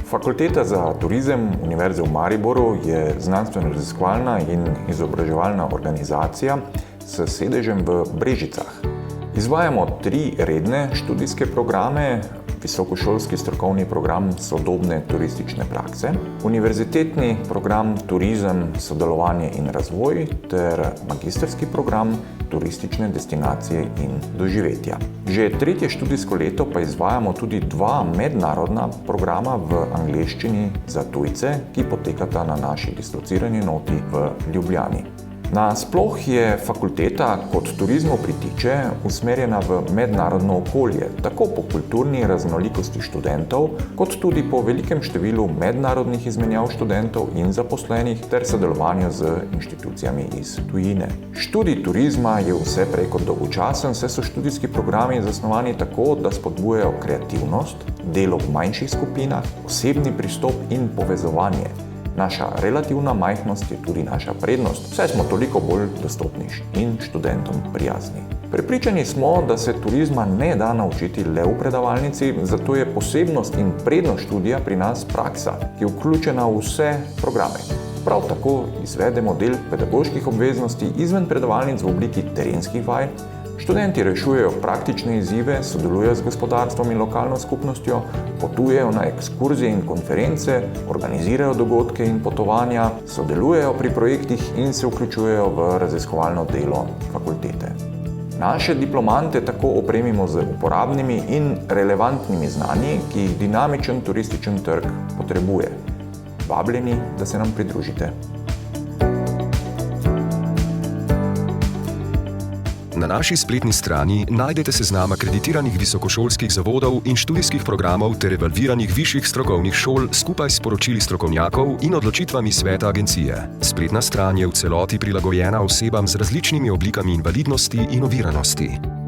Fakulteta za turizem Univerze v Mariboru je znanstveno-raziskovalna in izobraževalna organizacija s sedežem v Brežicah. Izvajamo 3 redne študijske programe: visokošolski strokovni program sodobne turistične prakse, univerzitetni program turizem, sodelovanje in razvoj ter magistrski program turistične destinacije in doživetja. Že 3. študijsko leto pa izvajamo tudi 2 mednarodna programa v angleščini za tujce, ki potekata na naši dislocirani enoti v Ljubljani. Nasploh je fakulteta, kot turizmu pritiče, usmerjena v mednarodno okolje, tako po kulturni raznolikosti študentov, kot tudi po velikem številu mednarodnih izmenjav študentov in zaposlenih ter sodelovanju z inštitucijami iz tujine. Študij turizma je vse prej kot dolgočasen, saj so študijski programi zasnovani tako, da spodbujajo kreativnost, delo v manjših skupinah, osebni pristop in povezovanje. Naša relativna majhnost je tudi naša prednost, saj smo toliko bolj dostopni in študentom prijazni. Prepričani smo, da se turizma ne da naučiti le v predavalnici, zato je posebnost in prednost študija pri nas praksa, ki je vključena v vse programe. Prav tako izvedemo del pedagoških obveznosti izven predavalnic v obliki terenskih vaj. Študenti rešujejo praktične izzive, sodelujejo z gospodarstvom in lokalno skupnostjo, potujejo na ekskurzije in konference, organizirajo dogodke in potovanja, sodelujejo pri projektih in se vključujejo v raziskovalno delo fakultete. Naše diplomante tako opremimo z uporabnimi in relevantnimi znanji, ki jih dinamičen turističen trg potrebuje. Vabljeni, da se nam pridružite. Na naši spletni strani najdete seznam akreditiranih visokošolskih zavodov in študijskih programov ter evalviranih višjih strokovnih šol skupaj s poročili strokovnjakov in odločitvami sveta agencije. Spletna stran je v celoti prilagojena osebam z različnimi oblikami invalidnosti in oviranosti.